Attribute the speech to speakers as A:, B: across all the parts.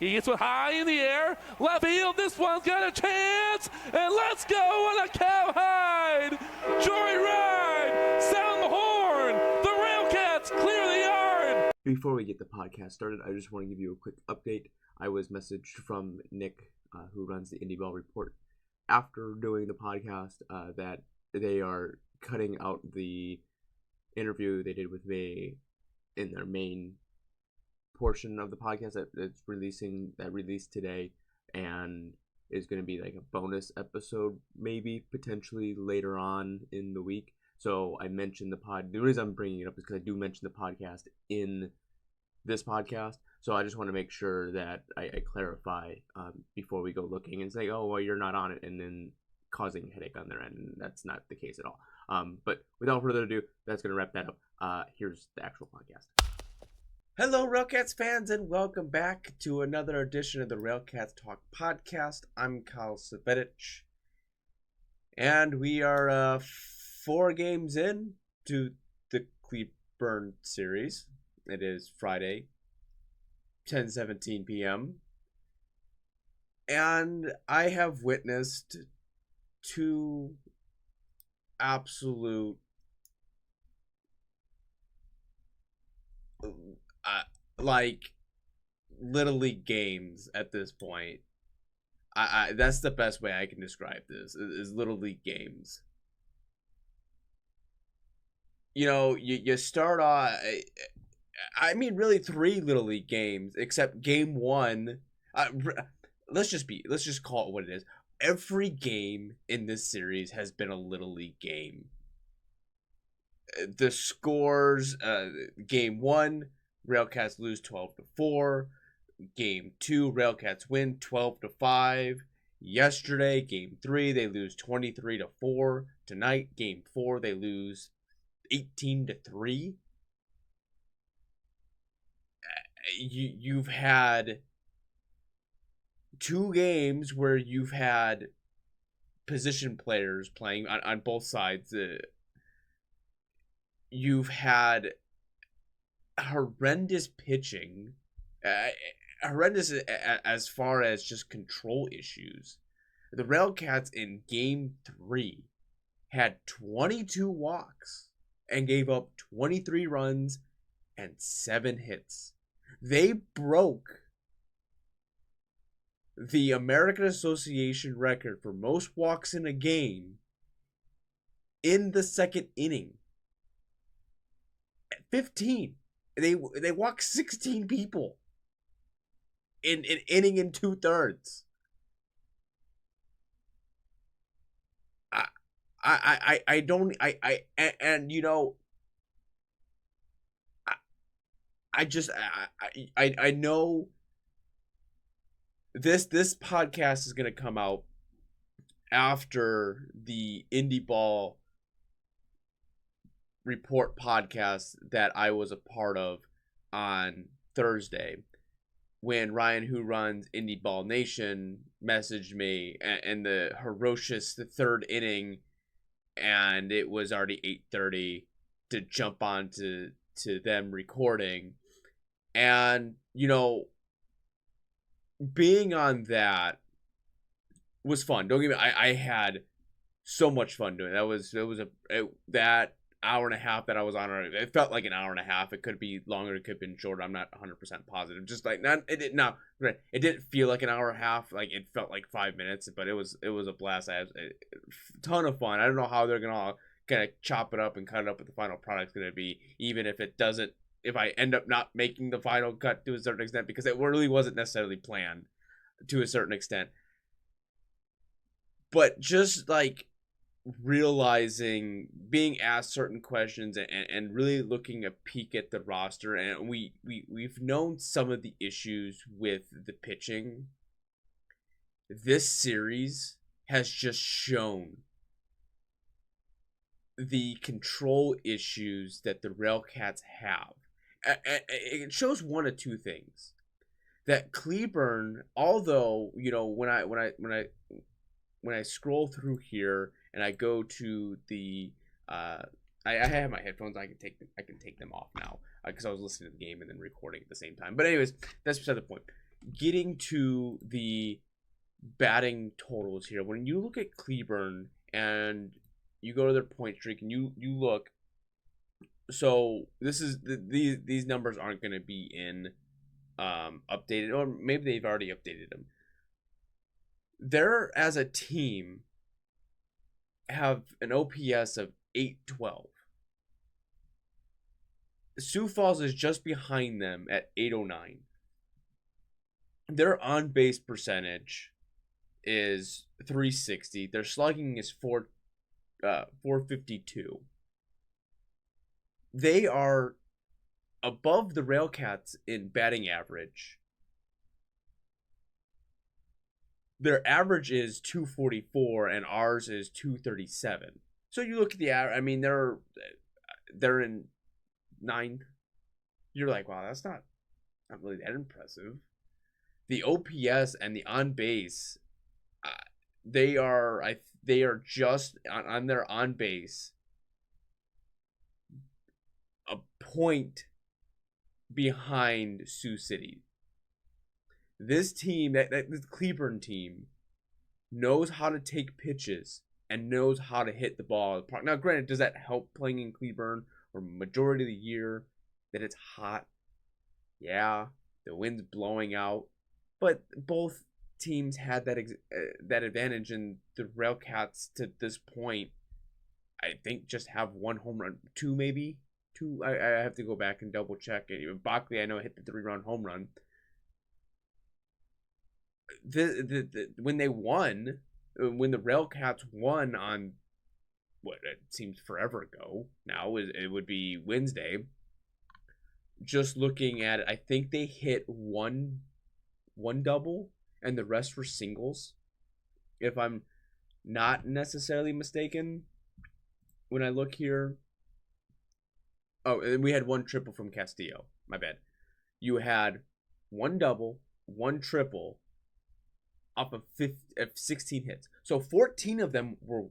A: He gets one high in the air. Left field, this one's got a chance. And let's go on a cowhide. Joyride. Sound the horn. The RailCats clear the yard.
B: Before we get the podcast started, I just want to give you a quick update. I was messaged from Nick, who runs the Indie Ball Report, after doing the podcast that they are cutting out the interview they did with me in their main portion of the podcast that's released today, and is going to be like a bonus episode, maybe potentially later on in the week. So I mentioned the reason I'm bringing it up is because I do mention the podcast in this podcast. So I just want to make sure that I clarify before we go looking and say, oh, well, you're not on it, and then causing a headache on their end. And that's not the case at all. But without further ado, that's going to wrap that up. Here's the actual podcast. Hello, RailCats fans, and welcome back to another edition of the RailCats Talk podcast. I'm Kyle Savedich, and we are 4 games in to the Cleburne series. It is Friday, 10:17 p.m., and I have witnessed 2 absolute like Little League games at this point. I that's the best way I can describe this, is Little League games. You know, you start off, I mean, really 3 Little League games, except game 1. Let's just call it what it is. Every game in this series has been a Little League game. The scores, game 1, RailCats lose 12-4. Game 2, RailCats win 12-5. Yesterday, game 3, they lose 23-4. Tonight, game 4, they lose 18-3. You've had 2 games where you've had position players playing on both sides. You've had horrendous pitching, horrendous as far as just control issues. The RailCats in game 3 had 22 walks and gave up 23 runs and 7 hits. They broke the American Association record for most walks in a game in the second inning at 15. They walked 16 people in an inning and 2/3. I know this podcast is going to come out after the Indie Ball Report podcast that I was a part of on Thursday, when Ryan, who runs Indie Ball Nation, messaged me in the ferocious 3rd inning, and it was already 8:30 to jump on to them recording. And, you know, being on that was fun. Don't get me, I had so much fun doing it. That hour and a half that I was on, it felt like an hour and a half. It could be longer, it could have been shorter. I'm not 100% positive. Just like it didn't feel like an hour and a half. Like, it felt like 5 minutes, but it was a blast. I had a ton of fun. I don't know how they're gonna kind of chop it up and cut it up what the final product's gonna be, even if I end up not making the final cut to a certain extent, because it really wasn't necessarily planned to a certain extent. But just like realizing, being asked certain questions and really looking a peek at the roster, and we've known some of the issues with the pitching. This series has just shown the control issues that the RailCats have. It shows one of 2 things. That Cleburne, although, you know, when I scroll through here and I go to the I have my headphones. I can take them off now because I was listening to the game and then recording at the same time. But anyways, that's beside the point. getting to the batting totals here, when you look at Cleburne and you go to their point streak and you look, so this is these numbers aren't going to be in updated, or maybe they've already updated them. They're, as a team, have an OPS of 812. Sioux Falls is just behind them at 809. Their on base percentage is 360. Their slugging is 452. They are above the RailCats in batting average. Their average is 244 and ours is 237. So you look at the average, I mean, they're in ninth. You're like, wow, that's not really that impressive. The OPS and the on base, they are just on their on base a point behind Sioux City. This team, this Cleburne team, knows how to take pitches and knows how to hit the ball. Now, granted, does that help playing in Cleburne or majority of the year that it's hot? Yeah, the wind's blowing out, but both teams had that advantage, and the RailCats to this point, I think, just have one home run, two maybe. Two. I have to go back and double check it. Even Bockley, I know, hit the 3-run home run. When they won, when the RailCats won on what it seems forever ago now, it would be Wednesday. Just looking at it, I think they hit one double and the rest were singles, if I'm not necessarily mistaken. When I look here, oh, and we had one triple from Castillo. My bad. You had one double, one triple, off of 16 hits. So 14 of them were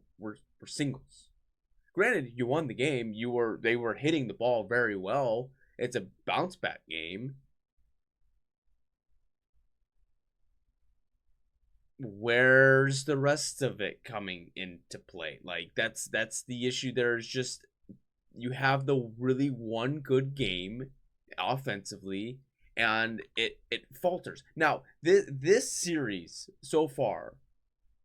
B: singles. Granted, you won the game. They were hitting the ball very well. It's a bounce back game. Where's the rest of it coming into play? Like, that's the issue. There's just, you have the really one good game offensively, and it falters. Now, this series so far,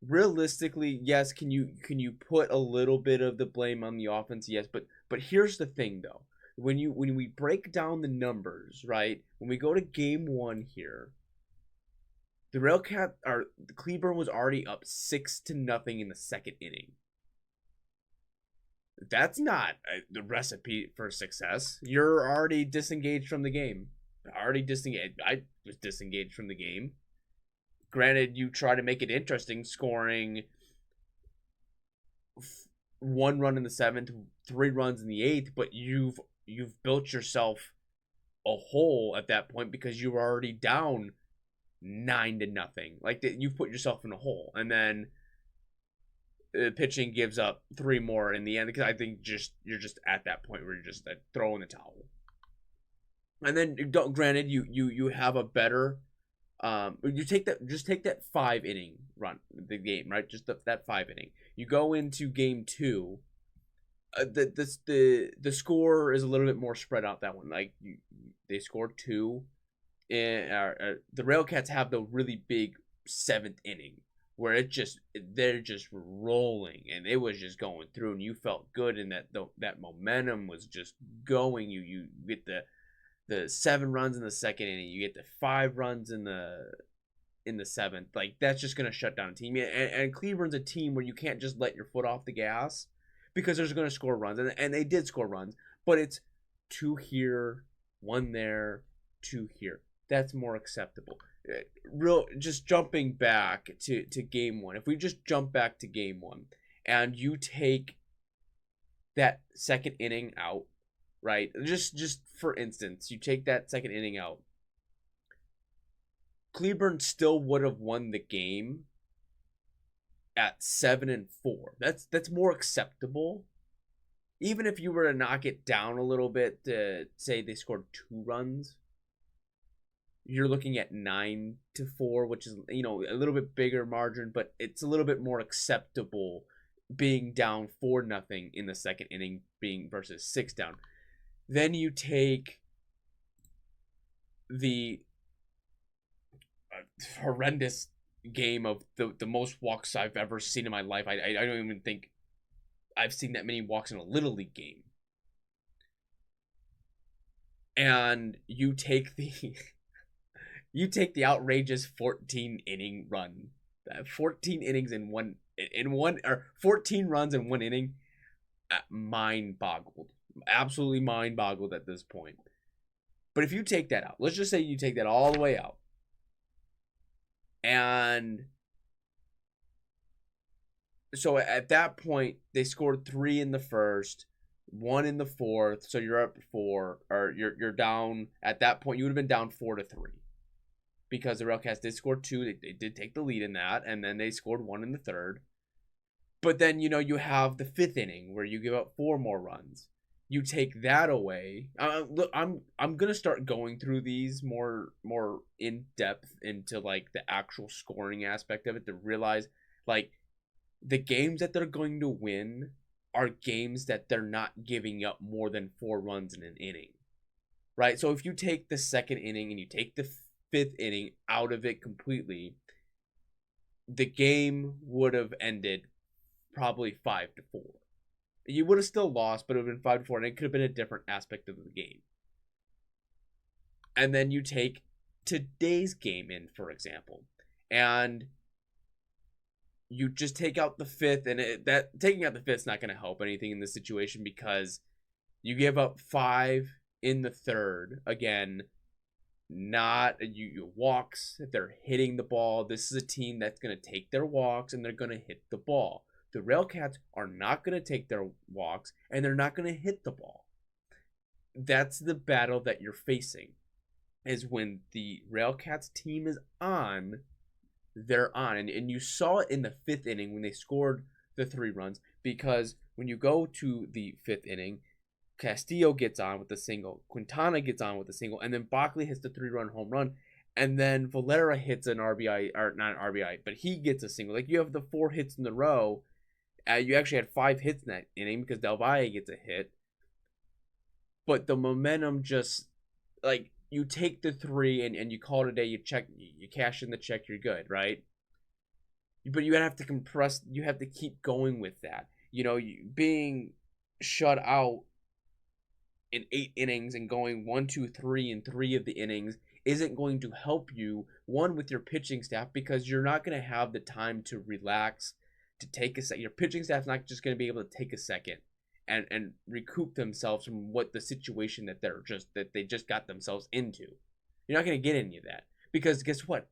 B: realistically, yes, can you put a little bit of the blame on the offense? Yes, but here's the thing though. When we break down the numbers, right? When we go to game 1 here, the Cleburne was already up 6-0 in the second inning. That's not the recipe for success. You're already disengaged from the game. I was disengaged from the game. Granted, you try to make it interesting, scoring 1 run in the 7th, 3 runs in the 8th, but you've built yourself a hole at that point because you were already down 9-0. Like, you've put yourself in a hole, and then pitching gives up 3 more in the end, because I think you're just at that point where you're just throwing the towel. And then, granted, you have a better, you take that 5-inning run the game, right? Just that 5 inning. You go into game 2. The score is a little bit more spread out. That one, like, they scored 2. And the RailCats have the really big 7th inning where they're just rolling, and it was just going through, and you felt good, and that momentum was just going. You get the 7 runs in the second inning, you get the 5 runs in the 7th. Like, that's just gonna shut down a team. And Cleburne's a team where you can't just let your foot off the gas, because they're gonna score runs, and they did score runs, but it's 2 here, 1 there, 2 here. That's more acceptable. Just jumping back to game 1. If we just jump back to game 1 and you take that second inning out, right? Just for instance, you take that second inning out. Cleburne still would have won the game at 7-4. That's more acceptable. Even if you were to knock it down a little bit to say they scored 2 runs, you're looking at 9-4, which is, you know, a little bit bigger margin, but it's a little bit more acceptable being down 4-0 in the second inning being versus 6 down. Then you take the horrendous game of the most walks I've ever seen in my life. I don't even think I've seen that many walks in a Little League game. And you take the outrageous 14 inning run. 14 innings in one or 14 runs in one inning. Mind boggled. Absolutely mind boggled at this point. But if you take that out, let's just say you take that all the way out. And so at that point, they scored 3 in the first, 1 in the fourth. So you're up 4, or you're down. At that point, you would have been down 4-3, because the RailCats did score 2. They did take the lead in that, and then they scored 1 in the third. But then, you know, you have the 5th inning where you give up 4 more runs. You take that away. Look, I'm gonna start going through these more in depth into like the actual scoring aspect of it, to realize like the games that they're going to win are games that they're not giving up more than 4 runs in an inning, right? So if you take the second inning and you take the 5th inning out of it completely, the game would have ended probably 5-4. You would have still lost, but it would have been 5-4, and it could have been a different aspect of the game. And then you take today's game in, for example, and you just take out the 5th, and that taking out the 5th is not going to help anything in this situation, because you give up 5 in the third. Again, not you walks. They're hitting the ball. This is a team that's going to take their walks, and they're going to hit the ball. The RailCats are not going to take their walks, and they're not going to hit the ball. That's the battle that you're facing, is when the RailCats team is on, they're on. And you saw it in the 5th inning when they scored the 3 runs, because when you go to the 5th inning, Castillo gets on with a single, Quintana gets on with a single, and then Bockley hits the 3-run home run, and then Valera hits an RBI, or not an RBI, but he gets a single. Like, you have the 4 hits in a row. You actually had 5 hits in that inning because Del Valle gets a hit. But the momentum just, like, you take the 3 and you call it a day, you cash in the check, you're good, right? But you have to compress, you have to keep going with that. You know, being shut out in 8 innings and going 1, 2, 3 in 3 of the innings isn't going to help you, one, with your pitching staff, because you're not going to have the time to relax, to take a second. Your pitching staff's not just going to be able to take a second and recoup themselves from what the situation that they just got themselves into. You're not going to get any of that, because guess what?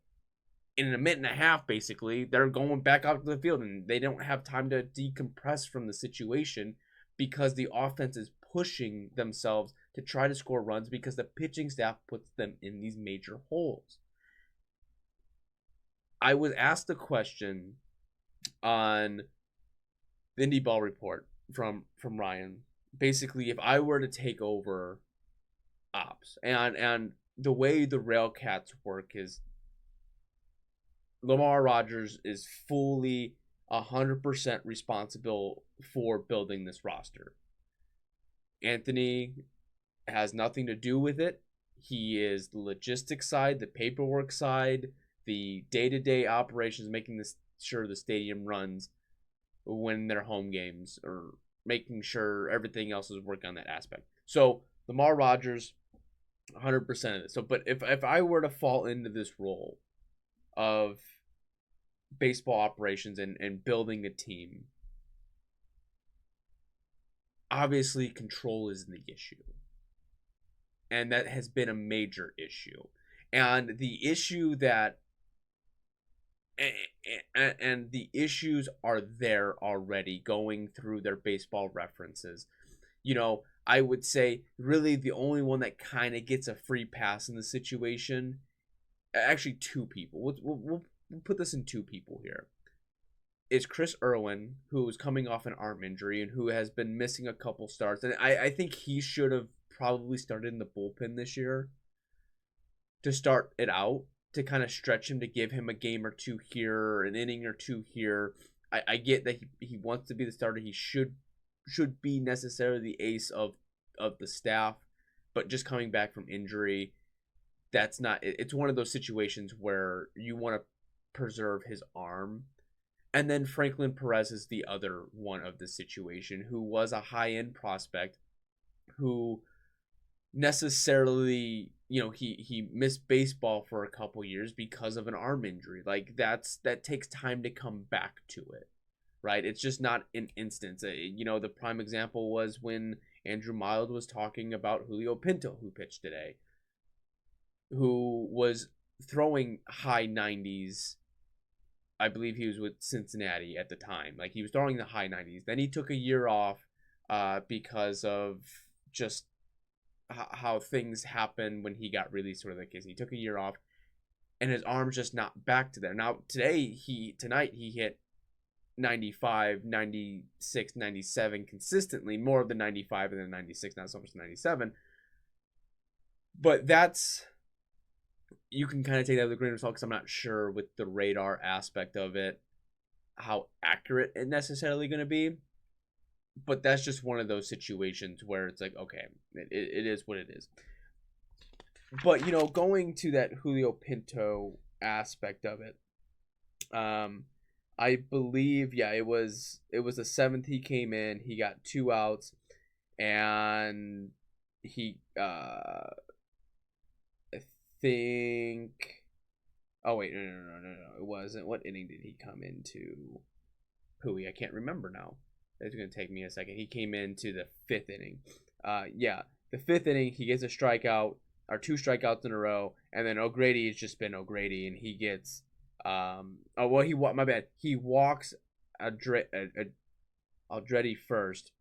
B: In a minute and a half, basically, they're going back out to the field, and they don't have time to decompress from the situation, because the offense is pushing themselves to try to score runs, because the pitching staff puts them in these major holes. I was asked a question on the Indie Ball Report from Ryan. Basically, if I were to take over ops, and the way the RailCats work is Lamar Rogers is fully 100% responsible for building this roster. Anthony has nothing to do with it. He is the logistics side, the paperwork side, the day-to-day operations, making sure the stadium runs when their home games, or making sure everything else is working on that aspect. So Lamar Rogers, 100% of this. So, but if I were to fall into this role of baseball operations and building a team, obviously control is the issue, and that has been a major issue. And the issue that and the issues are there already, going through their baseball references. You know, I would say really the only one that kind of gets a free pass in the situation, actually 2 people. We'll put this in 2 people here. Is Chris Irwin, who is coming off an arm injury and who has been missing a couple starts. And I think he should have probably started in the bullpen this year. to start it out, to kind of stretch him, to give him a game or two here, an inning or two here. I get that he wants to be the starter. He should be necessarily the ace of the staff, but just coming back from injury, that's not. It's one of those situations where you want to preserve his arm. And then Franklin Perez is the other one of the situation, who was a high-end prospect, who necessarily, he missed baseball for a couple years because of an arm injury. Like, that takes time to come back to it, right? It's just not an instance. The prime example was when Andrew Mild was talking about Julio Pinto, who pitched today, who was throwing high 90s. I believe he was with Cincinnati at the time. Like, he was throwing the high 90s. Then he took a year off because of just how things happen when he got released, sort of the case. He took a year off, and his arm's just not back to there. Now, tonight he hit 95, 96, 97 consistently, more of the 95 and the 96, not so much the 97. But you can kind of take that with a grain of salt, because I'm not sure with the radar aspect of it how accurate it necessarily going to be. But that's just one of those situations where it's like, okay, it is what it is. But, going to that Julio Pinto aspect of it, I believe, it was the 7th he came in. He got 2 outs, and he, I think, oh wait, no, it wasn't. What inning did he come into? Pooey, I can't remember now. It's going to take me a second. He came into the 5th inning. The 5th inning, he gets a strikeout, or 2 strikeouts in a row, and then O'Grady has just been O'Grady, and he gets, my bad. He walks Aldretti first,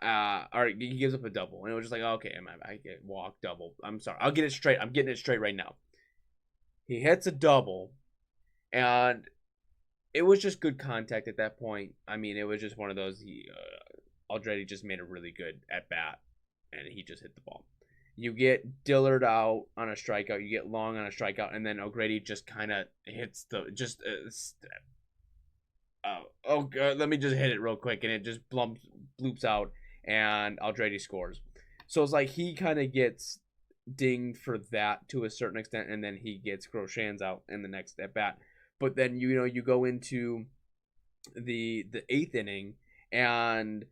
B: or he gives up a double, and it was just like, okay, I get walk double. I'm sorry, I'll get it straight. I'm getting it straight right now. He hits a double, and it was just good contact at that point. I mean, it was just one of those. Aldretti just made a really good at bat, and he just hit the ball. You get Dillard out on a strikeout. You get Long on a strikeout, and then O'Grady just kind of hits let me just hit it real quick, and it just bloops out, and Aldretti scores. So it's like he kind of gets dinged for that to a certain extent, and then he gets Groshans out in the next at bat. But then you go into the 8th inning, and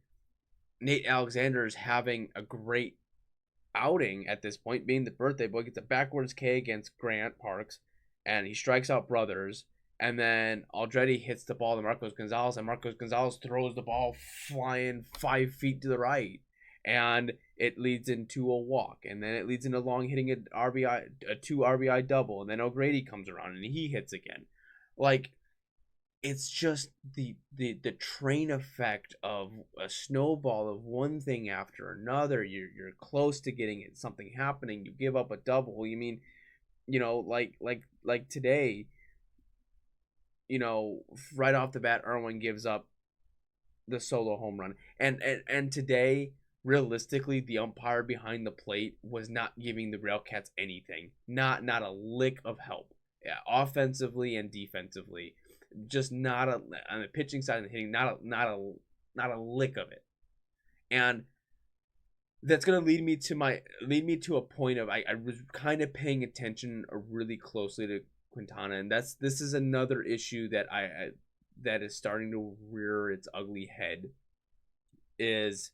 B: Nate Alexander is having a great outing at this point, being the birthday boy. Gets a backwards K against Grant Parks, and he strikes out Brothers. And then Aldretti hits the ball to Marcos Gonzalez, and Marcos Gonzalez throws the ball flying 5 feet to the right, and it leads into a walk, and then it leads into Long hitting a 2 RBI double, and then O'Grady comes around and he hits again. Like, it's just the train effect of a snowball of one thing after another. You're close to getting it, something happening. You give up a double. You mean, like today, right off the bat, Irwin gives up the solo home run, and today, realistically, the umpire behind the plate was not giving the RailCats anything, not a lick of help, offensively and defensively. Just not on the pitching side and the hitting, not a lick of it. And that's gonna lead me to a point of I was kind of paying attention really closely to Quintana, and this is another issue that that is starting to rear its ugly head, is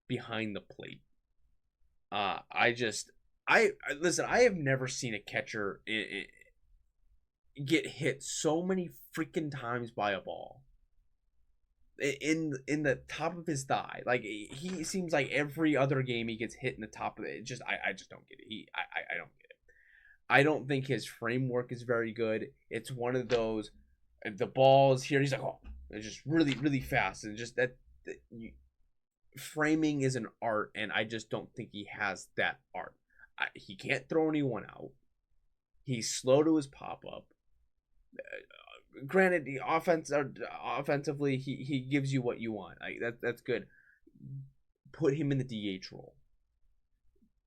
B: behind the plate. Listen, I have never seen a catcher get hit so many freaking times by a ball in the top of his thigh. Like, he seems like every other game he gets hit in the top of it. I just don't get it. I don't get it. I don't think his framework is very good. It's one of those, the ball is here, he's like, oh, it's just really, really fast, and just framing is an art, and I just don't think he has that art. He can't throw anyone out. He's slow to his pop up. Granted, the offensively, he gives you what you want. That's good. Put him in the DH role.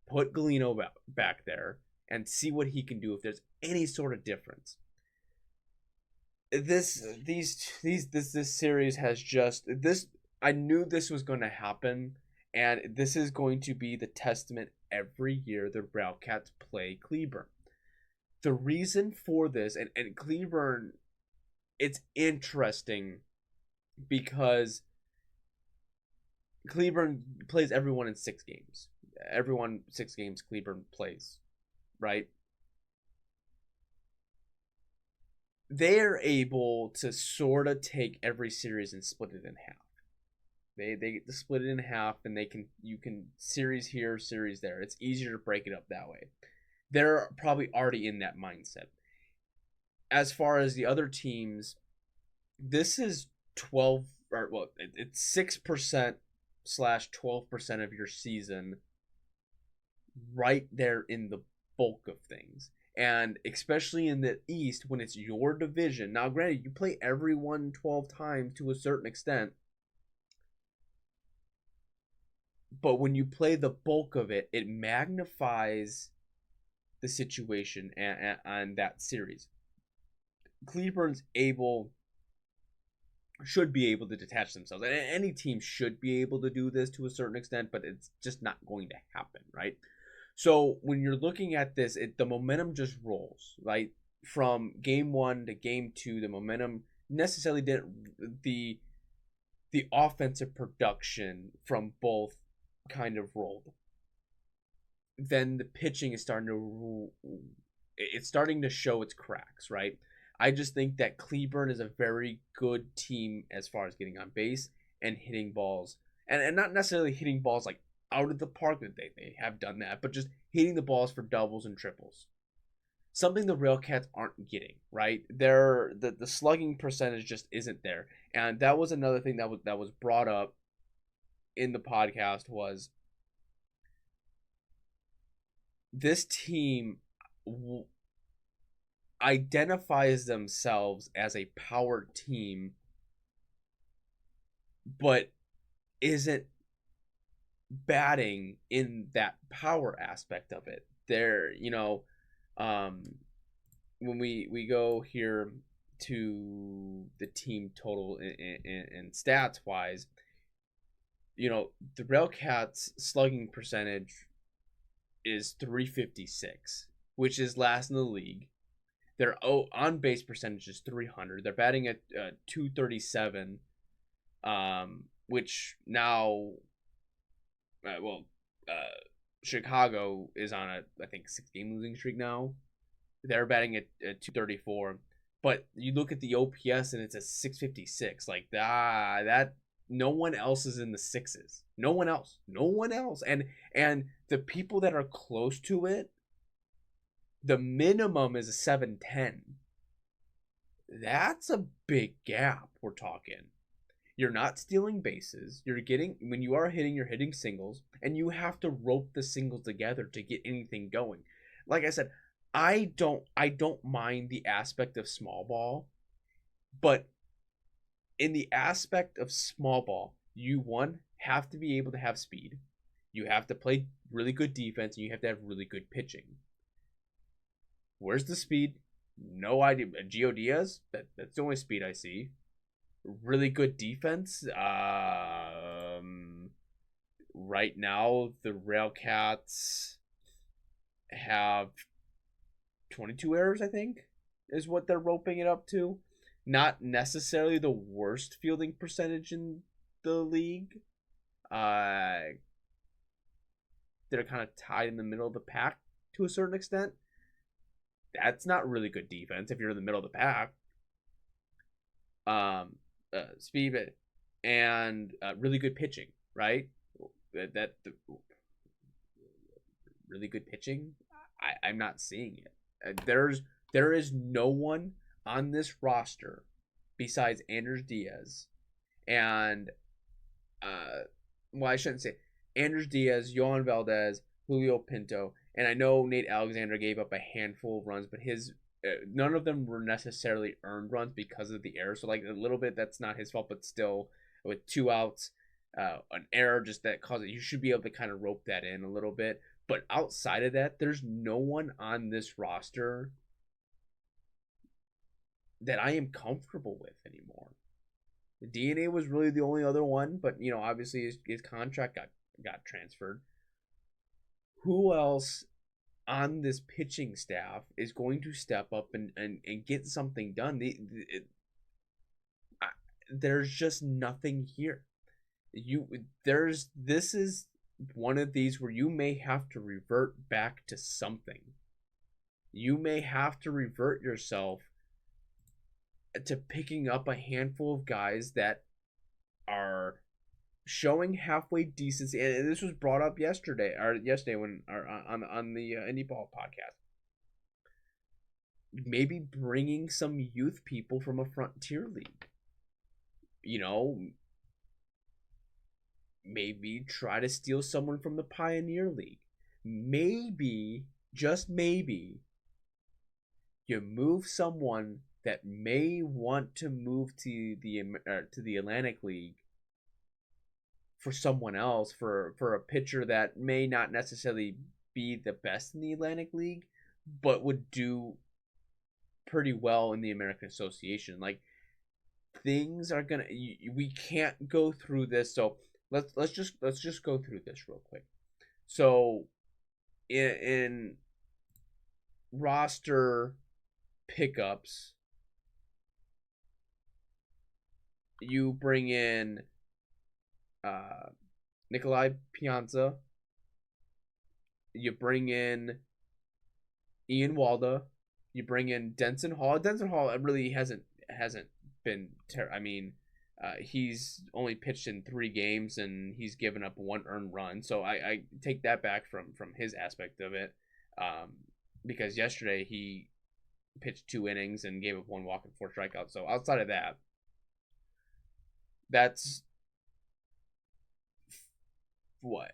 B: Put Galeno back there. and see what he can do if there's any sort of difference. This series has just this. I knew this was going to happen, and this is going to be the testament every year the RailCats play Cleburne. The reason for this, and Cleburne, it's interesting because Cleburne plays everyone in 6 games. Everyone 6 games Cleburne plays, right? They're able to sort of take every series and split it in half. They get to split it in half, and you can series here, series there. It's easier to break it up that way. They're probably already in that mindset. As far as the other teams, this is 12 or well, it's 6% / 12% of your season, right there in the bulk of things. And especially in the East, when it's your division. Now, granted, you play everyone 12 times to a certain extent, but when you play the bulk of it, it magnifies the situation and that series. Cleburne's should be able to detach themselves. And any team should be able to do this to a certain extent, but it's just not going to happen, right? So when you're looking at this, the momentum just rolls, right? From game 1 to game 2, the momentum necessarily didn't. The offensive production from both kind of rolled. Then the pitching is starting to show its cracks, right? I just think that Cleburne is a very good team as far as getting on base and hitting balls, and not necessarily hitting balls like out of the park. They have done that, but just hitting the balls for doubles and triples. Something the RailCats aren't getting, right? The slugging percentage just isn't there, and that was another thing that was brought up in the podcast was this team identifies themselves as a power team, but isn't batting in that power aspect of it. They're, when we go here to the team total in stats wise, the RailCats slugging percentage is 356, which is last in the league. Their on base percentage is 300. They're batting at 237, which now, Chicago is on I think 6-game losing streak now. They're batting at 234, but you look at the OPS and it's a 656. Like that no one else is in the 6s. No one else. And the people that are close to it, the minimum is a 710. That's a big gap we're talking. You're not stealing bases. When you are hitting, you're hitting singles, and you have to rope the singles together to get anything going. Like I said, I don't mind the aspect of small ball, but in the aspect of small ball, you have to be able to have speed. You have to play really good defense, and you have to have really good pitching. Where's the speed? No idea. Gio Diaz? That's the only speed I see. Really good defense. Right now, the RailCats have 22 errors, I think, is what they're roping it up to. Not necessarily the worst fielding percentage in the league. They're kind of tied in the middle of the pack to a certain extent. That's not really good defense if you're in the middle of the pack. Speed and really good pitching, right? That really good pitching. I'm not seeing it. There is no one on this roster besides Anders Diaz and I shouldn't say Anders Diaz, Yohan Valdez, Julio Pinto, and I know Nate Alexander gave up a handful of runs, but his none of them were necessarily earned runs because of the error. So like a little bit, that's not his fault, but still, with 2 outs, an error just that caused it. You should be able to kind of rope that in a little bit.
C: But outside of that, there's no one on this roster that I am comfortable with anymore. The DNA was really the only other one, but obviously his contract got transferred. Who else on this pitching staff is going to step up and get something done? There's just nothing here. This is one of these where you may have to revert back to something. You may have to revert yourself to picking up a handful of guys that are showing halfway decency. And this was brought up yesterday when on the Indie Ball podcast. Maybe bringing some youth people from a frontier league. Maybe try to steal someone from the Pioneer League. Maybe, just maybe, you move someone that may want to move to the Atlantic League for someone else, for a pitcher that may not necessarily be the best in the Atlantic League, but would do pretty well in the American Association. Like, things are gonna. We can't go through this, so let's just go through this real quick. So, in roster pickups, you bring in Nikolai Pianza. You bring in Ian Walda. You bring in Denson Hall. Denson Hall really hasn't been. He's only pitched in 3 games and he's given up 1 earned run. So I take that back from his aspect of it, because yesterday he pitched 2 innings and gave up 1 walk and 4 strikeouts. So outside of that, that's what,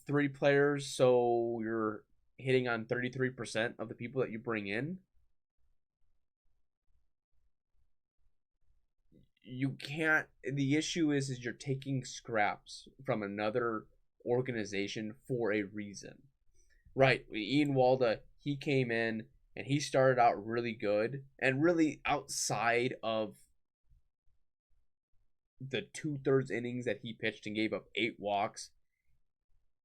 C: 3 players. So you're hitting on 33% of the people that you bring in. You can't. The issue is you're taking scraps from another organization for a reason, right? Ian Walda, he came in and he started out really good, and really outside of the 2/3 innings that he pitched and gave up 8 walks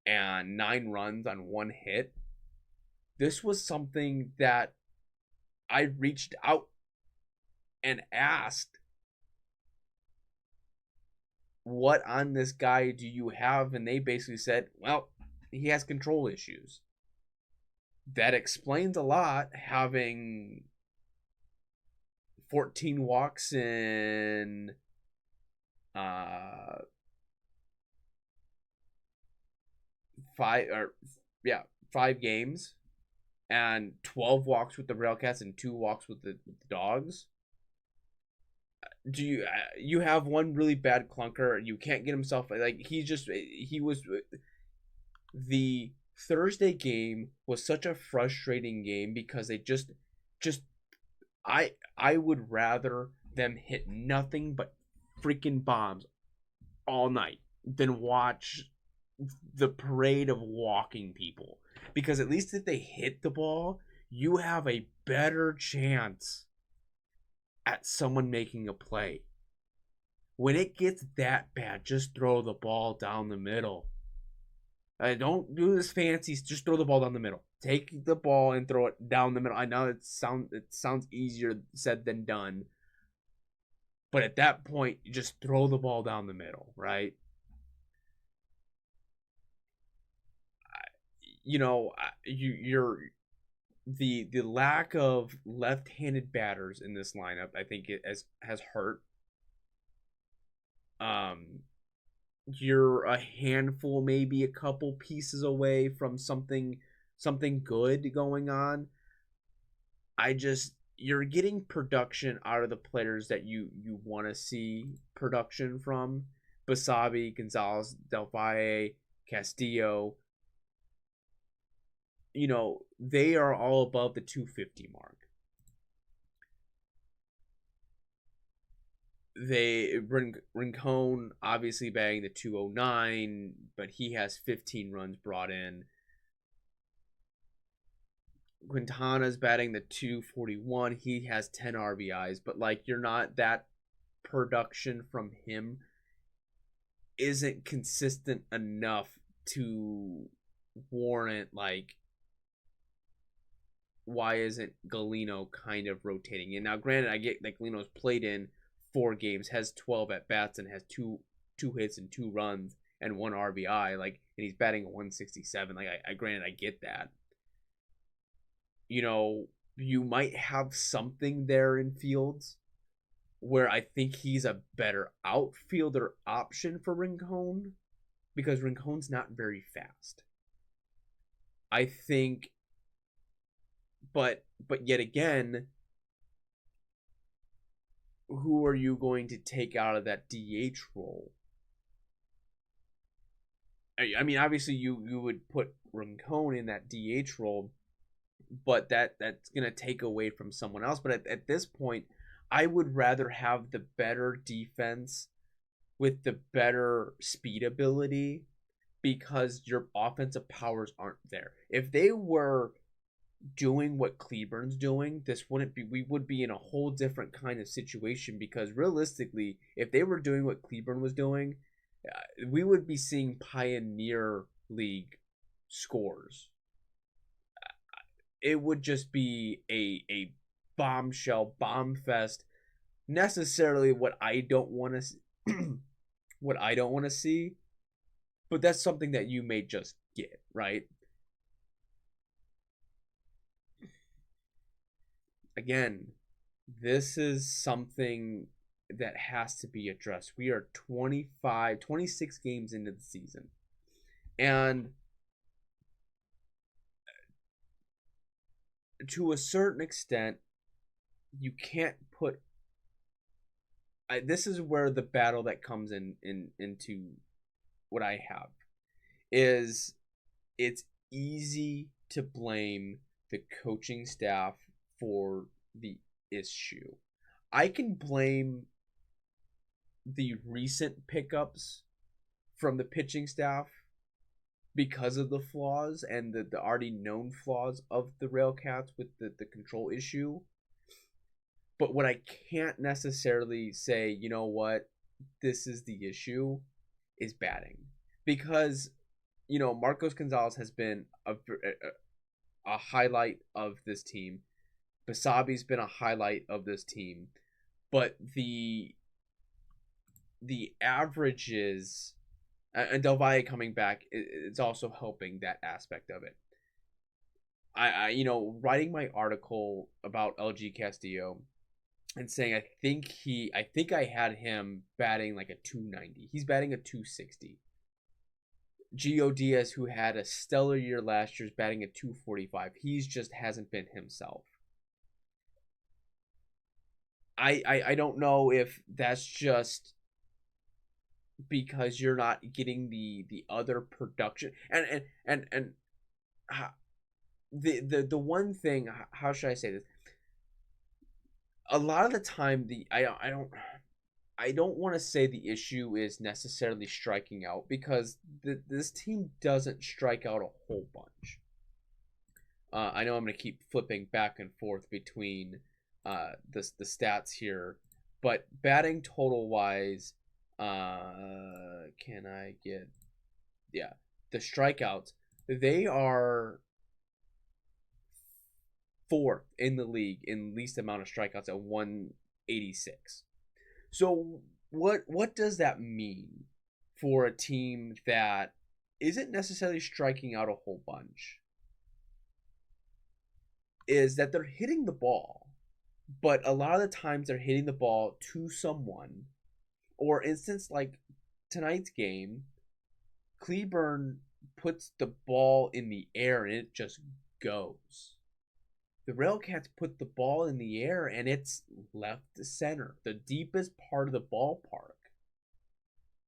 C: and 9 runs on 1 hit, this was something that I reached out and asked, what on this guy do you have? And they basically said, well, he has control issues. That explains a lot, having 14 walks in 5 games, and 12 walks with the RailCats and 2 walks with the Dogs. Do you have one really bad clunker? You can't get himself, like, he was. The Thursday game was such a frustrating game because they just I would rather them hit nothing but freaking bombs all night than watch the parade of walking people, because at least if they hit the ball, you have a better chance at someone making a play. When it gets that bad, just throw the ball down the middle. Don't do this fancy. Just throw the ball down the middle. Take the ball and throw it down the middle. I know it sounds easier said than done, but at that point, you just throw the ball down the middle, right? The lack of left-handed batters in this lineup, I think it has hurt. You're a handful, maybe a couple pieces away from something good going on. You're getting production out of the players that you want to see production from. Basabe, Gonzalez, Del Valle, Castillo. They are all above the 250 mark. Rincon obviously batting the 209, but he has 15 runs brought in. Quintana's batting the 241. He has 10 RBIs, but like you're not that production from him isn't consistent enough to warrant like why isn't Galeno kind of rotating in? Now, granted, I get that Galeno's played in 4 games, has 12 at bats, and has two hits and 2 runs and 1 RBI. Like, and he's batting 167. Like, I granted, I get that. You know, you might have something there in Fields where I think he's a better outfielder option for Rincon because Rincon's not very fast. I think, but yet again, who are you going to take out of that DH role? I mean, obviously you would put Rincon in that DH role, but that's going to take away from someone else. But at this point, I would rather have the better defense with the better speed ability because your offensive powers aren't there. If they were doing what Cleburne's doing, we would be in a whole different kind of situation because realistically, if they were doing what Cleburne was doing, we would be seeing Pioneer League scores. It would just be a bombshell, bomb fest. Necessarily what I don't want to see, but that's something that you may just get, right? Again, this is something that has to be addressed. We are 26 games into the season. And to a certain extent, you can't put this is where the battle that comes into what I have is it's easy to blame the coaching staff for the issue. I can blame the recent pickups from the pitching staff because of the flaws and the already known flaws of the RailCats with the control issue. But what I can't necessarily say, you know what, this is the issue, is batting. Because, you know, Marcos Gonzalez has been a highlight of this team. Basabi's been a highlight of this team. But the averages, and Del Valle coming back, it's also helping that aspect of it. I you know, writing my article about LG Castillo and saying I think I had him batting like a 290. He's batting a 260. Gio Diaz, who had a stellar year last year, is batting a 245. He's just hasn't been himself. I don't know if that's just because you're not getting the other production and the one thing, how should I say this? A lot of the time I don't want to say the issue is necessarily striking out because this team doesn't strike out a whole bunch. I know I'm going to keep flipping back and forth between the stats here, but batting total wise, can I get the strikeouts? They are 4th in the league in least amount of strikeouts at 186. So what does that mean for a team that isn't necessarily striking out a whole bunch? Is that they're hitting the ball, but a lot of the times they're hitting the ball to someone. Or instance like tonight's game, Cleburne puts the ball in the air and it just goes. The RailCats put the ball in the air and it's left to center, the deepest part of the ballpark.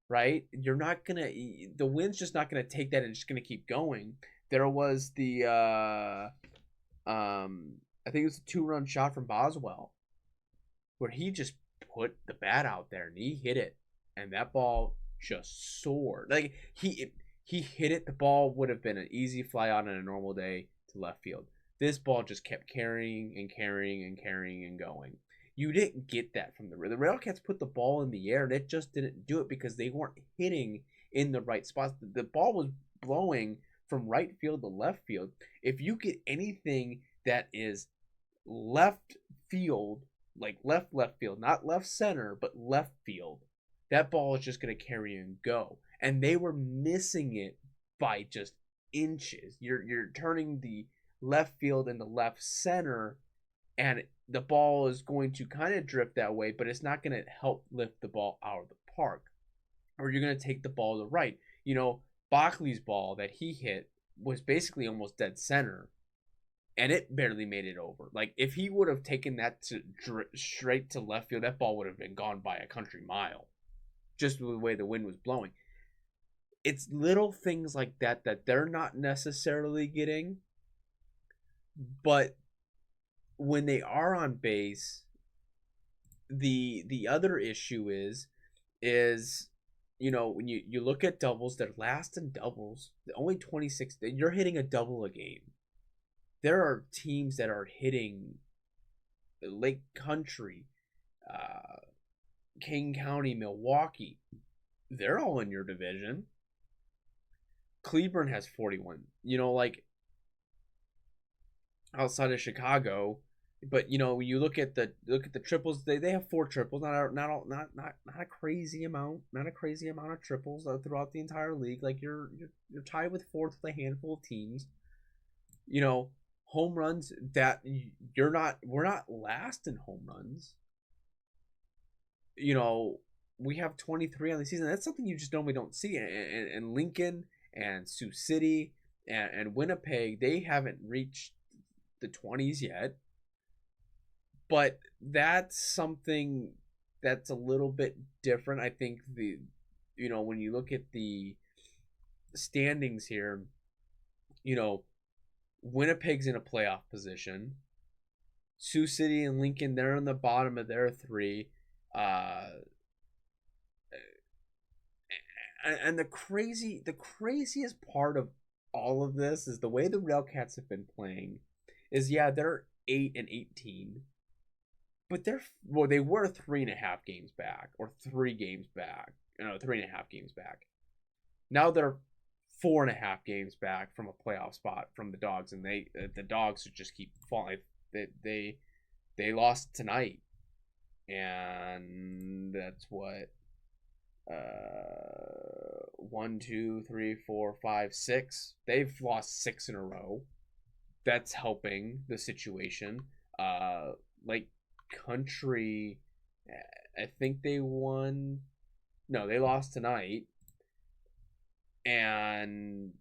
C: Right? You're not gonna. The wind's just not gonna take that and just gonna keep going. There was the I think it was a 2-run shot from Boswell, where he just put the bat out there and he hit it, and that ball just soared. Like he hit it, the ball would have been an easy fly out on a normal day to left field. This ball just kept carrying and carrying and carrying and going. You didn't get that from the RailCats put the ball in the air, and it just didn't do it because they weren't hitting in the right spots. The ball was blowing from right field to left field. If you get anything that is left field, like left field, not left center, but left field, that ball is just going to carry and go. And they were missing it by just inches. You're turning the left field into left center, and the ball is going to kind of drift that way, but it's not going to help lift the ball out of the park. Or you're going to take the ball to right. You know, Bockley's ball that he hit was basically almost dead center, and it barely made it over. Like, if he would have taken that to straight to left field, that ball would have been gone by a country mile, just the way the wind was blowing. It's little things like that that they're not necessarily getting, but when they are on base, the other issue is you know, when you look at doubles, they're last in doubles. Only 26. You're hitting a double a game. There are teams that are hitting Lake Country, King County, Milwaukee. They're all in your division. Cleburne has 41. You know, like outside of Chicago, but you know, when you look at the triples, they have 4 triples, not a crazy amount, not a crazy amount of triples throughout the entire league. Like you're tied with 4th with a handful of teams. You know, home runs that we're not last in home runs. You know, we have 23 on the season. That's something you just normally don't see. And Lincoln and Sioux City and Winnipeg, they haven't reached the 20s yet. But that's something that's a little bit different. I think you know, when you look at the standings here, you know, Winnipeg's in a playoff position. Sioux City and Lincoln, they're on the bottom of their 3. And the craziest part of all of this is the way the RailCats have been playing. Is they're 8-18, but they were 3.5 games back, or 3 games back. 3.5 games back. Now they're 4.5 games back from a playoff spot from the Dogs, and the Dogs just keep falling. They lost tonight, and that's what 1, 2, 3, 4, 5, 6. They've lost 6 in a row. That's helping the situation. Like Country, I think they won. No, they lost tonight, and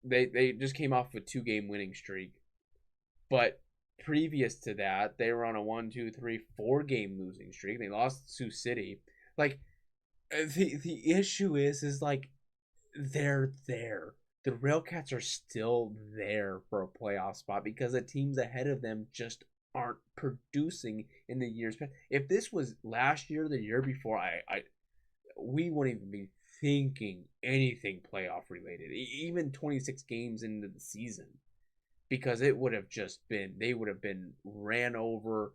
C: they just came off a 2-game winning streak. But previous to that, they were on a 1, 2, 3, 4-game losing streak. They lost to Sioux City. Like the issue is like they're there. The RailCats are still there for a playoff spot because the teams ahead of them just aren't producing in the years past. If this was last year, the year before, we wouldn't even be thinking anything playoff related, even 26 games into the season, because it would have just been, they would have been ran over,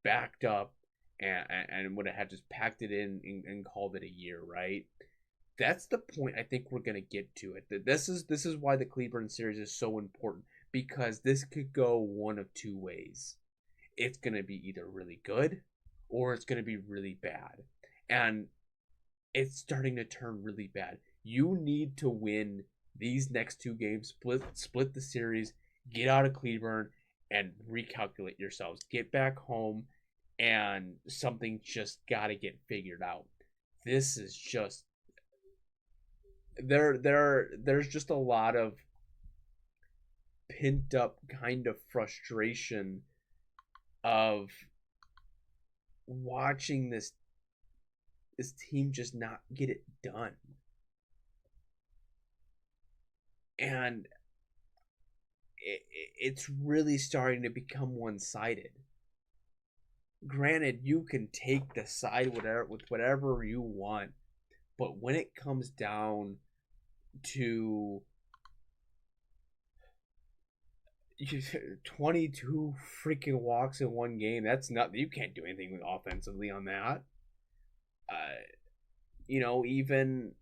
C: backed up, and would have had just packed it in and called it a year, right? That's the point I think we're going to get to it. This is why the Cleburne series is so important, because this could go one of 2 ways. It's going to be either really good or it's going to be really bad. And it's starting to turn really bad. You need to win these next 2 games, split the series, get out of Cleburne, and recalculate yourselves. Get back home, and something just got to get figured out. This is just... There's just a lot of pent up kind of frustration of watching this team just not get it done. And it's really starting to become one-sided. granted, you can take the side whatever you want, but when it comes down to 22 freaking walks in one game, that's not, you can't do anything offensively on that. Even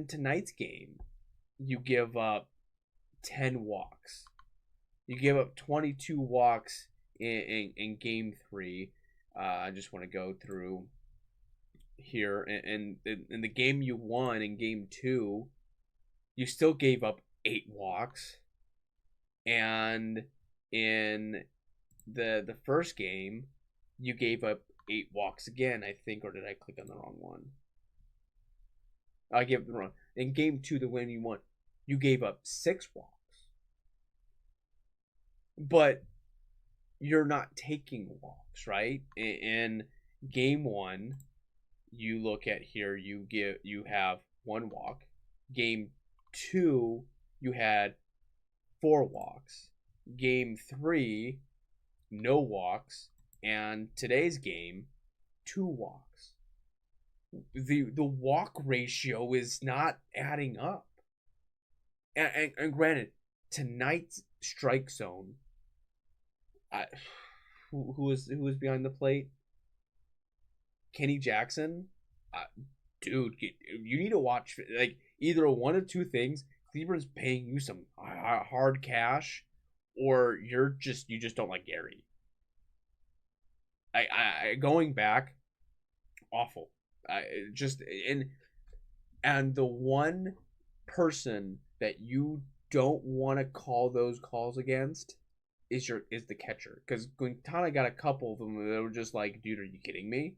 C: tonight's game, you give up 10 walks. You give up 22 walks in game 3. I just want to go through here. And in the game you won in game 2, you still gave up 8 walks. And in the first game, you gave up 8 walks again, I think, or did I click on the wrong one? I gave it the wrong. In game 2, the win you won, you gave up 6 walks. But you're not taking walks, right? In game 1, you look at here, you have 1 walk. Game 2, you had 4 walks. Game 3, no walks. And today's game, 2 walks. The walk ratio is not adding up. And granted, tonight's strike zone, who was behind the plate? Kenny Jackson? Dude, you need to watch, like, either one of two things. Cleburne's paying you some hard cash, or you just don't like Gary. I going back, awful. And the one person that you don't want to call those calls against is the catcher, because Quintana got a couple of them that were just like, dude, are you kidding me?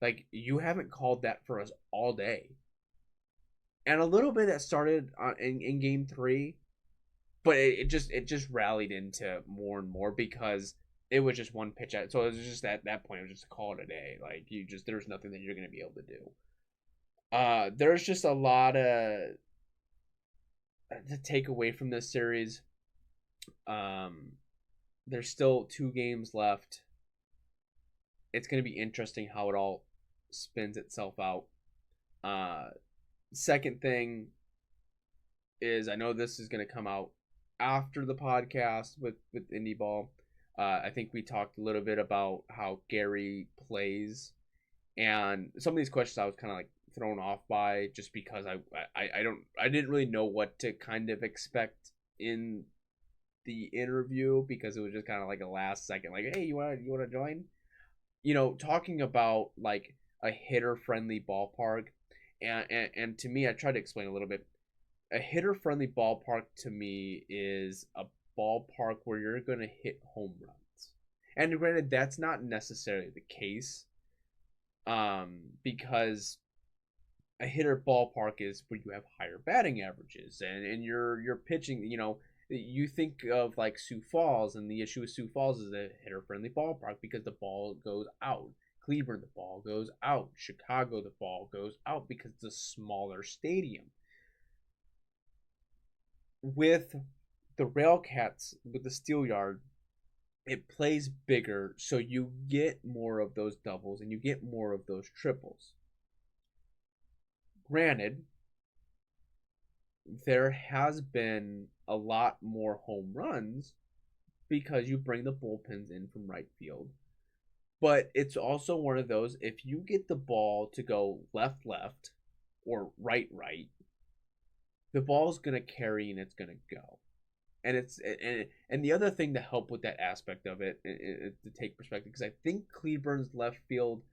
C: Like, you haven't called that for us all day. And a little bit that started in game 3, but it just rallied into more and more because it was just one pitch at. So it was just at that point, it was just a call it a day. Like, there's nothing that you're going to be able to do. There's just a lot to take away from this series. There's still 2 games left. It's going to be interesting how it all spins itself out. Second thing is, I know this is going to come out after the podcast with Indie Ball. I think we talked a little bit about how Gary plays, and some of these questions I was kind of like thrown off by, just because I didn't really know what to kind of expect in the interview, because it was just kind of like a last second, like, hey, you want to join? Talking about like a hitter friendly ballpark, and to me, I tried to explain a little bit. A hitter friendly ballpark to me is a ballpark where you're going to hit home runs. And granted, that's not necessarily the case, because a hitter ballpark is where you have higher batting averages, and you're pitching, you think of like Sioux Falls, and the issue with Sioux Falls is a hitter friendly ballpark because the ball goes out. Cleburne, the ball goes out. Chicago, the ball goes out because it's a smaller stadium. With the RailCats, with the Steel Yard, it plays bigger, so you get more of those doubles and you get more of those triples. Granted, there has been a lot more home runs because you bring the bullpens in from right field. But it's also one of those, if you get the ball to go left or right, the ball's going to carry and it's going to go. And the other thing to help with that aspect of it, to take perspective, because I think Cleburne's left field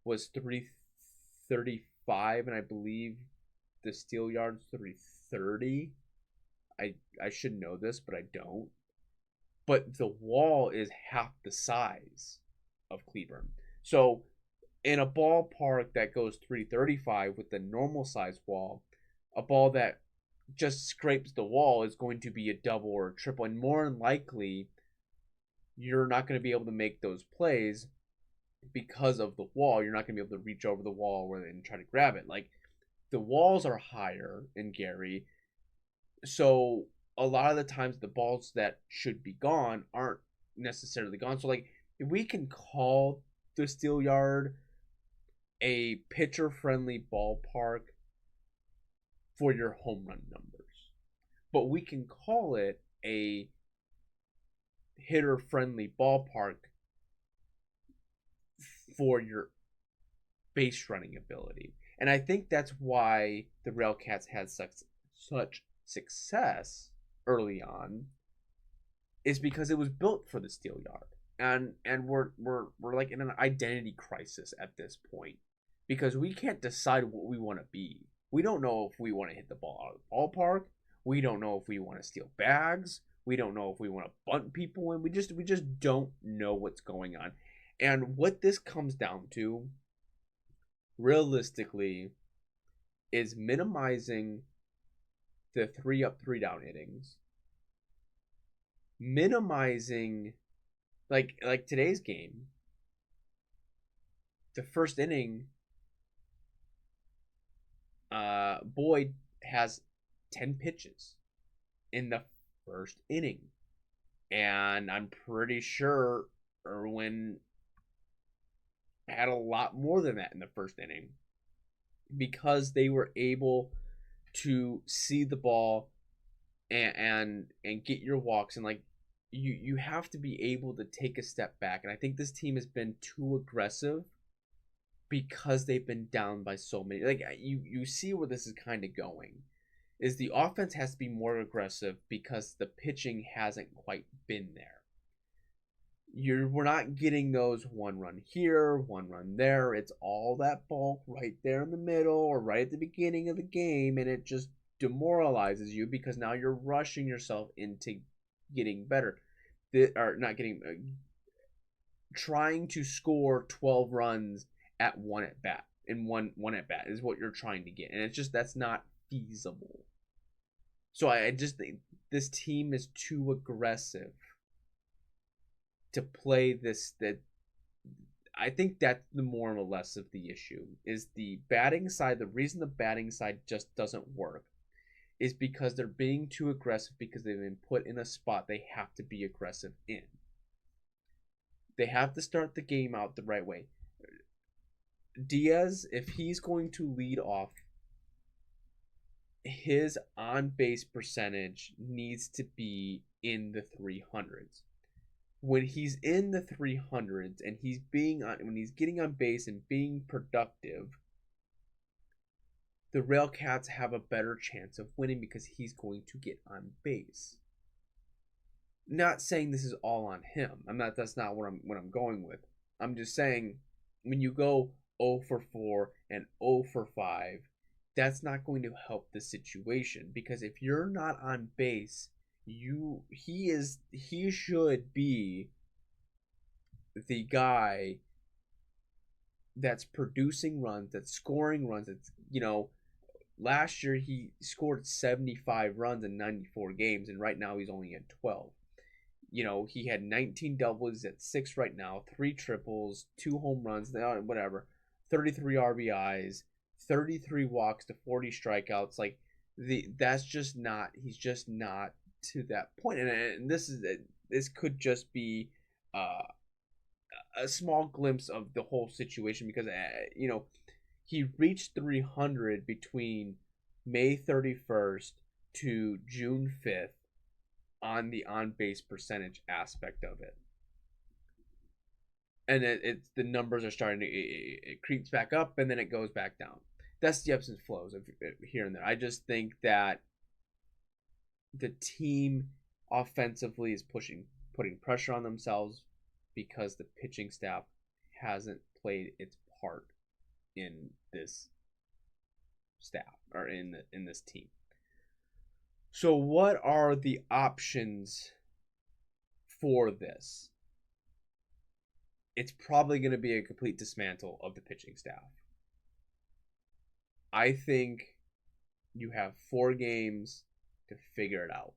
C: was 335, and I believe the Steel Yard's 330. I should know this, but I don't. But the wall is half the size of Cleburne. So in a ballpark that goes 335 with the normal size wall, a ball that just scrapes the wall is going to be a double or a triple, and more than likely you're not going to be able to make those plays because of the wall. You're not going to be able to reach over the wall and try to grab it. Like, the walls are higher in Gary, so a lot of the times the balls that should be gone aren't necessarily gone. So like we can call the Steel Yard a pitcher-friendly ballpark for your home run numbers, but we can call it a hitter-friendly ballpark for your base running ability. And I think that's why the RailCats had such success early on, is because it was built for the Steel Yard. And we're like in an identity crisis at this point, because we can't decide what we want to be. We don't know if we want to hit the ball out of the ballpark. We don't know if we want to steal bags. We don't know if we want to bunt people in. We just don't know what's going on. And what this comes down to, realistically, is minimizing the 3-up, 3-down innings. Minimizing, like today's game, the first inning, Boyd has 10 pitches in the first inning. And I'm pretty sure Irwin had a lot more than that in the first inning, because they were able to see the ball and get your walks. And like, you have to be able to take a step back. And I think this team has been too aggressive because they've been down by so many. Like, you see where this is kind of going, is the offense has to be more aggressive because the pitching hasn't quite been there. We're not getting those one run here, one run there. It's all that bulk right there in the middle or right at the beginning of the game, and it just demoralizes you because now you're rushing yourself into getting better, or not getting, trying to score 12 runs at one at bat. In one at bat is what you're trying to get, and it's just, that's not feasible. So I just think this team is too aggressive to play this. That I think that's the more or less of the issue, is the batting side. The reason the batting side just doesn't work is because they're being too aggressive, because they've been put in a spot they have to be aggressive in. They have to start the game out the right way. Diaz, if he's going to lead off, his on-base percentage needs to be in the 300s. When he's in the 300s and when he's getting on base and being productive, the RailCats have a better chance of winning because he's going to get on base. Not saying this is all on him. That's not what I'm going with. I'm just saying, when you go 0 for 4 and 0 for 5, that's not going to help the situation, because if you're not on base, he should be the guy that's producing runs, that's scoring runs. That's, last year he scored 75 runs in 94 games, and right now he's only at 12. He had 19 doubles, at 6 right now, 3 triples, 2 home runs, whatever, 33 RBIs, 33 walks to 40 strikeouts. Like, he's just not to that point. And this could just be a small glimpse of the whole situation, because he reached 300 between May 31st to June 5th on the on-base percentage aspect of it. And it's the numbers are starting to, it creeps back up and then it goes back down. That's the ebbs and flows of here and there. I just think that the team offensively is putting pressure on themselves because the pitching staff hasn't played its part in this staff, or in this team. So what are the options for this? It's probably going to be a complete dismantle of the pitching staff. I think you have 4 games to figure it out.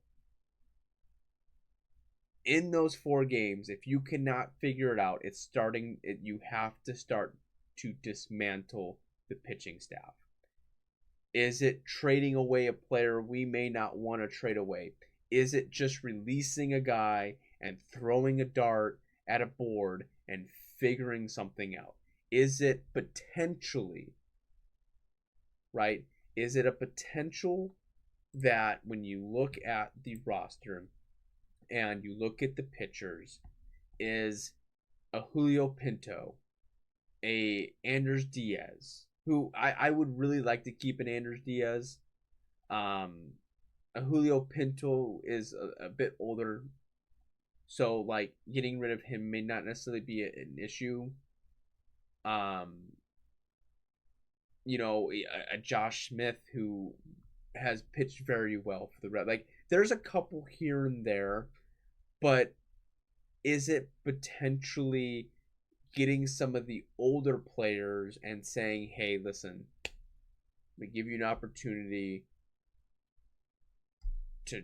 C: In those 4 games, if you cannot figure it out, you have to start to dismantle the pitching staff. Is it trading away a player we may not want to trade away? Is it just releasing a guy and throwing a dart at a board and figuring something out? Is it potentially, right? Is it a potential that when you look at the roster and you look at the pitchers, is a Julio Pinto, a Anders Diaz, who I would really like to keep an Anders Diaz. A Julio Pinto is a bit older, so like getting rid of him may not necessarily be an issue. Um, a Josh Smith who has pitched very well for the Red. Like there's a couple here and there, but is it potentially getting some of the older players and saying, "Hey, listen, we give you an opportunity to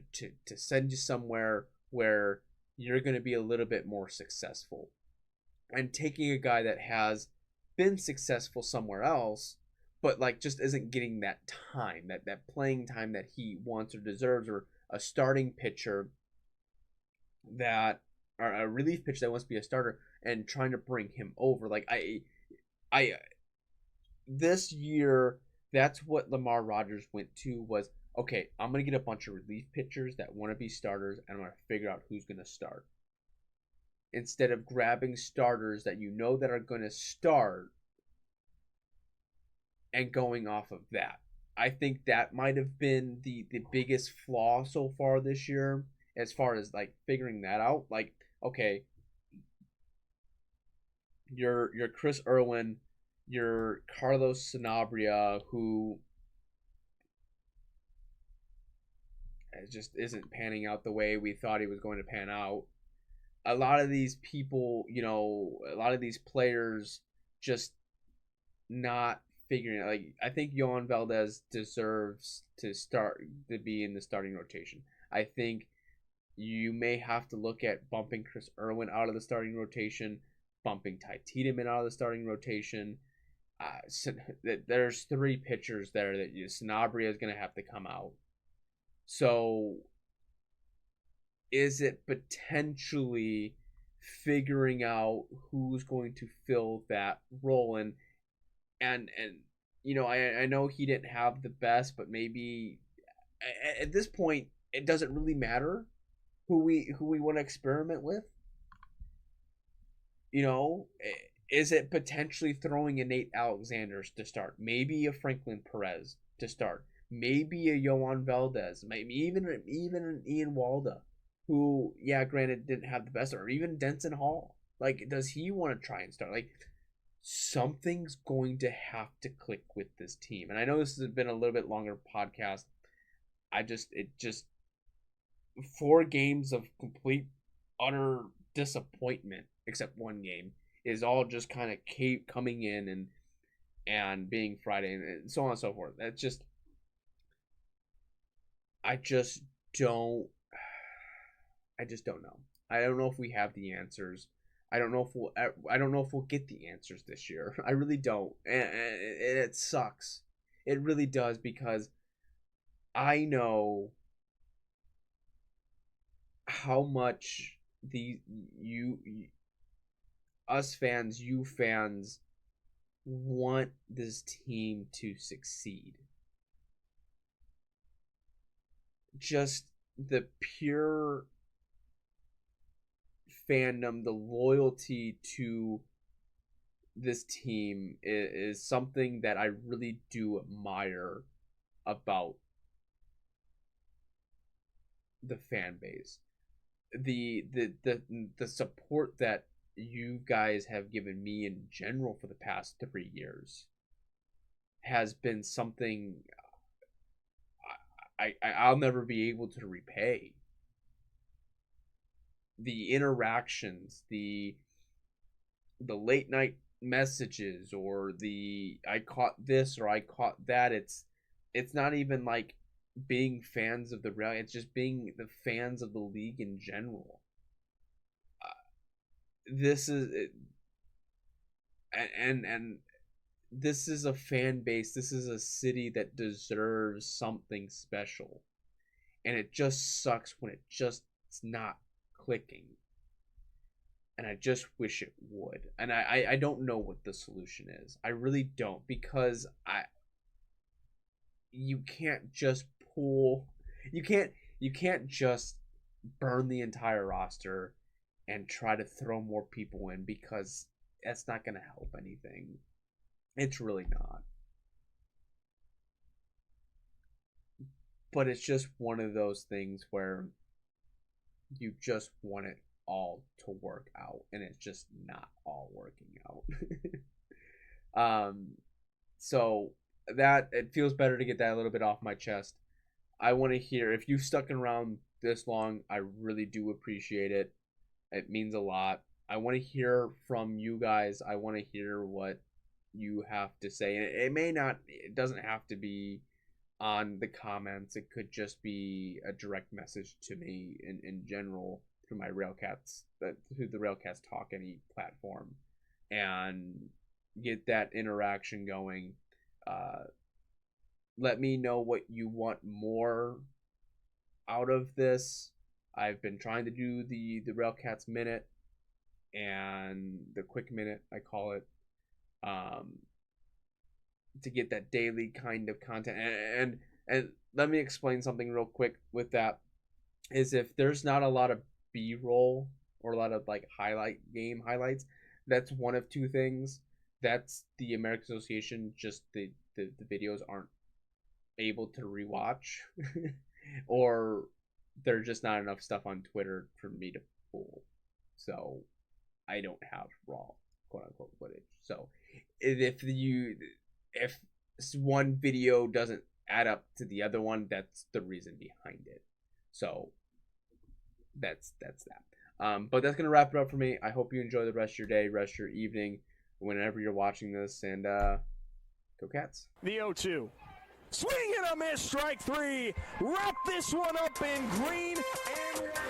C: send you somewhere where you're going to be a little bit more successful," and taking a guy that has been successful somewhere else, but like just isn't getting that time, that playing time that he wants or deserves, or a starting pitcher that, or a relief pitcher that wants to be a starter, and trying to bring him over. Like I this year, that's what Lamar Rogers went to, was, okay, I'm going to get a bunch of relief pitchers that want to be starters, and I'm going to figure out who's going to start. Instead of grabbing starters that you know that are going to start and going off of that. I think that might have been the biggest flaw so far this year, as far as like figuring that out. Like, okay, you're Chris Irwin, you're Carlos Sanabria, who just isn't panning out the way we thought he was going to pan out. A lot of these people, a lot of these players just not figuring it. Like, I think Yohan Valdez deserves to be in the starting rotation. I think you may have to look at bumping Chris Irwin out of the starting rotation, bumping Ty Tiedemann out of the starting rotation. There's 3 pitchers there that Sanabria is going to have to come out. So is it potentially figuring out who's going to fill that role? And I know he didn't have the best, but maybe at this point it doesn't really matter who we want to experiment with. Is it potentially throwing a Nate Alexander to start? Maybe a Franklin Perez to start. Maybe a Yohan Valdez. Maybe even an Ian Walda, who, yeah, granted didn't have the best, or even Denson Hall. Like, does he want to try and start? Like, something's going to have to click with this team. And I know this has been a little bit longer podcast. It just 4 games of complete, utter disappointment, except one game, is all just kind of coming in and being Friday and so on and so forth. That's just, I just don't know. I don't know if we have the answers. I don't know if we'll get the answers this year. I really don't, and it sucks. It really does, because I know how much us fans, you fans, want this team to succeed. Just the pure fandom, the loyalty to this team is something that I really do admire about the fan base. The support that you guys have given me in general for the past 3 years has been something I'll never be able to repay. The interactions, the late night messages, or the I caught this or I caught that, it's not even like being fans of the Real, it's just being the fans of the league in general. This is and this is a fan base, this is a city that deserves something special, and it just sucks when it's not clicking. And I just wish it would. And I don't know what the solution is. I really don't, because you can't just you can't just burn the entire roster and try to throw more people in, because that's not going to help anything. It's really not. But it's just one of those things where you just want it all to work out, and it's just not all working out. So that, it feels better to get that a little bit off my chest. I want to hear, if you've stuck around this long, I really do appreciate it. It means a lot. I want to hear from you guys. I want to hear what you have to say. And it doesn't have to be on the comments. It could just be a direct message to me in general through my RailCats, through the RailCats Talk Any platform, and get that interaction going. Let me know what you want more out of this. I've been trying to do the RailCats Minute and the Quick Minute, I call it, to get that daily kind of content. And let me explain something real quick with that. Is if there's not a lot of B-roll or a lot of like game highlights, that's one of two things. That's the American Association, just the videos aren't able to rewatch, or there's just not enough stuff on Twitter for me to pull. So I don't have raw quote unquote footage. So if one video doesn't add up to the other one, that's the reason behind it. So that's that. But that's gonna wrap it up for me. I hope you enjoy the rest of your day, rest of your evening, whenever you're watching this, and go Cats.
D: The 0-2. Swing and a miss, strike three. Wrap this one up in green and white.